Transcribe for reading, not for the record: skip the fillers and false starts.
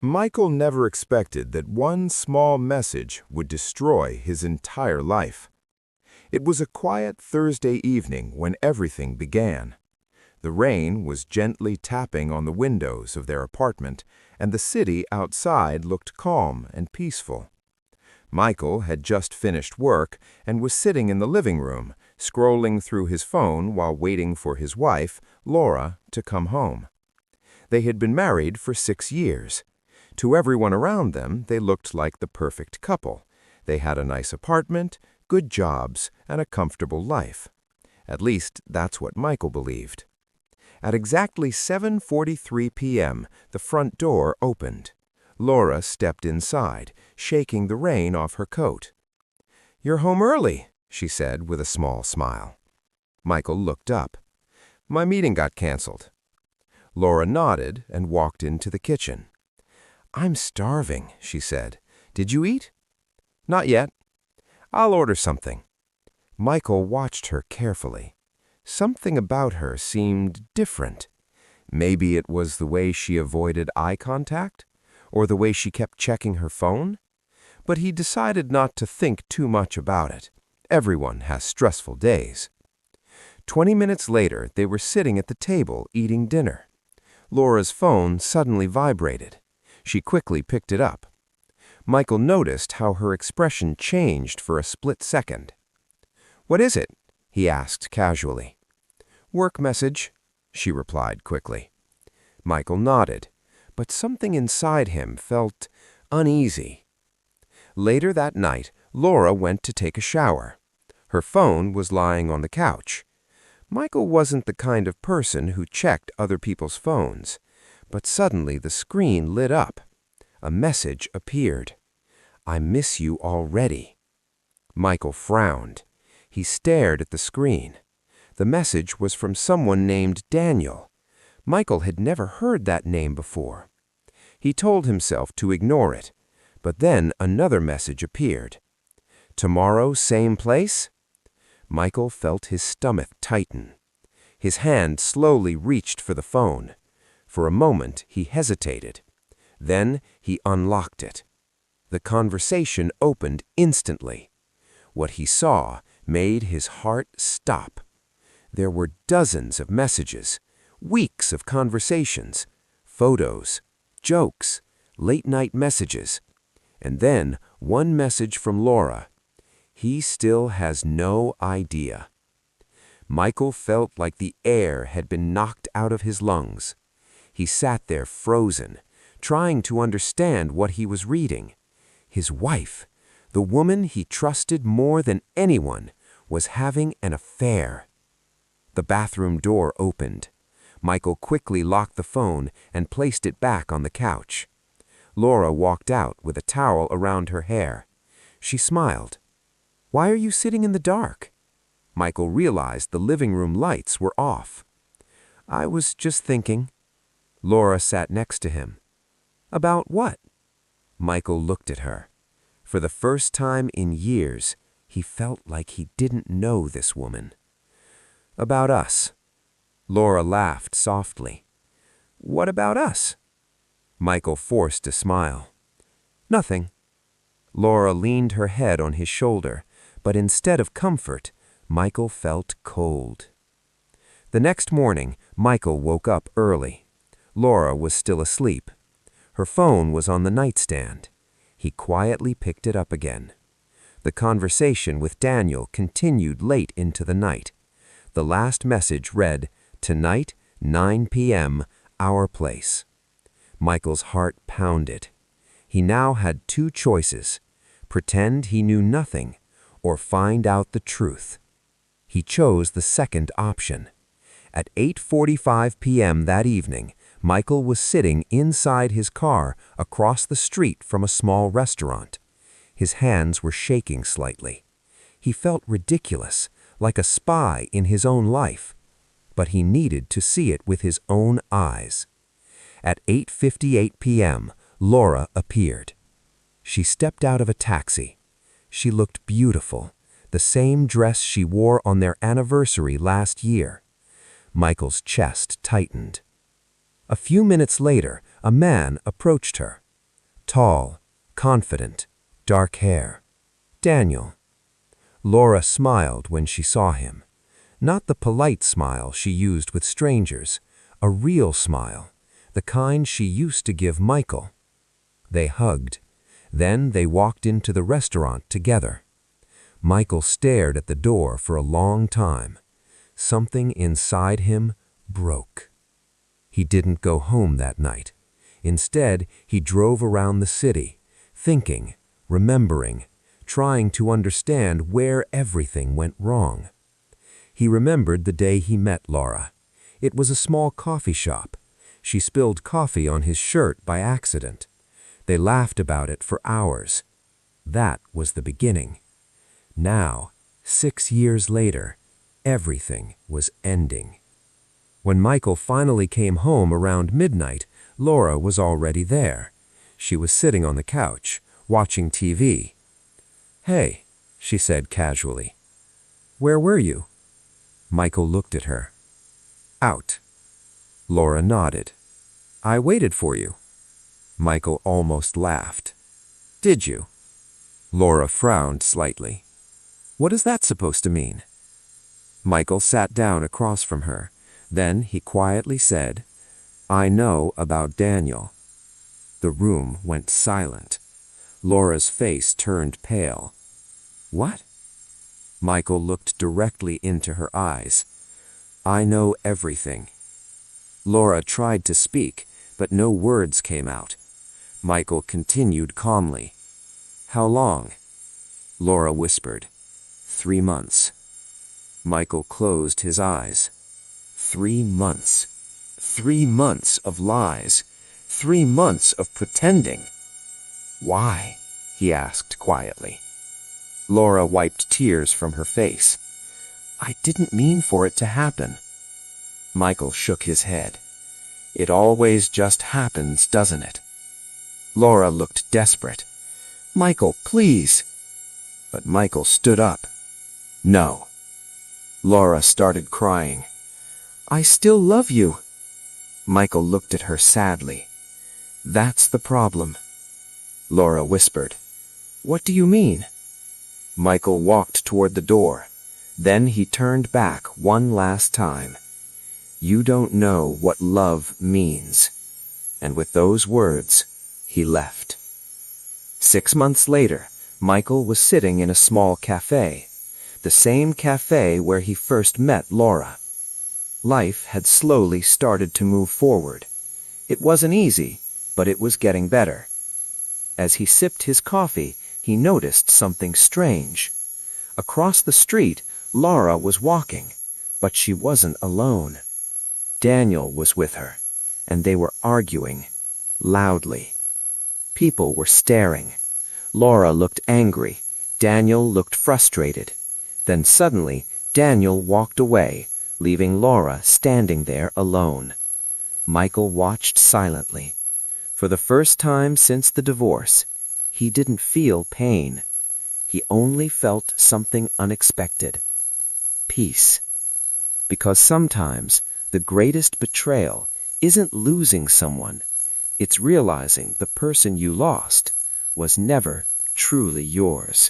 Michael never expected that one small message would destroy his entire life. It was a quiet Thursday evening when everything began. The rain was gently tapping on the windows of their apartment, and the city outside looked calm and peaceful. Michael had just finished work and was sitting in the living room, scrolling through his phone while waiting for his wife, Laura, to come home. They had been married for 6 years. To everyone around them, they looked like the perfect couple. They had a nice apartment, good jobs, and a comfortable life. At least, that's what Michael believed. At exactly 7:43 p.m., the front door opened. Laura stepped inside, shaking the rain off her coat. "You're home early," she said with a small smile. Michael looked up. "My meeting got canceled." Laura nodded and walked into the kitchen. "I'm starving," she said. "Did you eat?" "Not yet." "I'll order something." Michael watched her carefully. Something about her seemed different. Maybe it was the way she avoided eye contact, or the way she kept checking her phone. But he decided not to think too much about it. Everyone has stressful days. 20 minutes later, they were sitting at the table eating dinner. Laura's phone suddenly vibrated. She quickly picked it up. Michael noticed how her expression changed for a split second. "What is it?" he asked casually. "Work message," she replied quickly. Michael nodded, but something inside him felt uneasy. Later that night, Laura went to take a shower. Her phone was lying on the couch. Michael wasn't the kind of person who checked other people's phones, but suddenly the screen lit up. A message appeared. "I miss you already." Michael frowned. He stared at the screen. The message was from someone named Daniel. Michael had never heard that name before. He told himself to ignore it, but then another message appeared. "Tomorrow, same place?" Michael felt his stomach tighten. His hand slowly reached for the phone. For a moment, he hesitated. Then he unlocked it. The conversation opened instantly. What he saw made his heart stop. There were dozens of messages, weeks of conversations, photos, jokes, late-night messages, and then one message from Laura. He still has no idea. Michael felt like the air had been knocked out of his lungs. He sat there frozen, trying to understand what he was reading. His wife, the woman he trusted more than anyone, was having an affair. The bathroom door opened. Michael quickly locked the phone and placed it back on the couch. Laura walked out with a towel around her hair. She smiled. "Why are you sitting in the dark?" Michael realized the living room lights were off. "I was just thinking." Laura sat next to him. "About what?" Michael looked at her. For the first time in years, he felt like he didn't know this woman. "About us." Laura laughed softly. "What about us?" Michael forced a smile. "Nothing." Laura leaned her head on his shoulder, but instead of comfort, Michael felt cold. The next morning, Michael woke up early. Laura was still asleep. Her phone was on the nightstand. He quietly picked it up again. The conversation with Daniel continued late into the night. The last message read, "Tonight, 9 p.m., our place." Michael's heart pounded. He now had two choices: pretend he knew nothing, or find out the truth. He chose the second option. At 8:45 p.m. that evening, Michael was sitting inside his car across the street from a small restaurant. His hands were shaking slightly. He felt ridiculous, like a spy in his own life. But he needed to see it with his own eyes. At 8:58 p.m., Laura appeared. She stepped out of a taxi. She looked beautiful, the same dress she wore on their anniversary last year. Michael's chest tightened. A few minutes later, a man approached her. Tall, confident, dark hair. Daniel. Laura smiled when she saw him. Not the polite smile she used with strangers, a real smile, the kind she used to give Michael. They hugged. Then they walked into the restaurant together. Michael stared at the door for a long time. Something inside him broke. He didn't go home that night. Instead, he drove around the city, thinking, remembering, trying to understand where everything went wrong. He remembered the day he met Laura. It was a small coffee shop. She spilled coffee on his shirt by accident. They laughed about it for hours. That was the beginning. Now, 6 years later, everything was ending. When Michael finally came home around midnight, Laura was already there. She was sitting on the couch, watching TV. "Hey," she said casually. "Where were you?" Michael looked at her. "Out." Laura nodded. "I waited for you." Michael almost laughed. "Did you?" Laura frowned slightly. "What is that supposed to mean?" Michael sat down across from her. Then he quietly said, "I know about Daniel." The room went silent. Laura's face turned pale. "What?" Michael looked directly into her eyes. "I know everything." Laura tried to speak, but no words came out. Michael continued calmly. "How long?" Laura whispered, 3 months. Michael closed his eyes. 3 months. 3 months of lies. 3 months of pretending. "Why?" he asked quietly. Laura wiped tears from her face. "I didn't mean for it to happen." Michael shook his head. "It always just happens, doesn't it?" Laura looked desperate. "Michael, please." But Michael stood up. "No." Laura started crying. "I still love you." Michael looked at her sadly. "That's the problem." Laura whispered, "What do you mean?" Michael walked toward the door. Then he turned back one last time. "You don't know what love means." And with those words, he left. 6 months later, Michael was sitting in a small cafe, the same cafe where he first met Laura. Life had slowly started to move forward. It wasn't easy, but it was getting better. As he sipped his coffee, he noticed something strange. Across the street, Laura was walking, but she wasn't alone. Daniel was with her, and they were arguing, loudly. People were staring. Laura looked angry. Daniel looked frustrated. Then suddenly, Daniel walked away, leaving Laura standing there alone. Michael watched silently. For the first time since the divorce, he didn't feel pain. He only felt something unexpected. Peace. Because sometimes the greatest betrayal isn't losing someone. It's realizing the person you lost was never truly yours.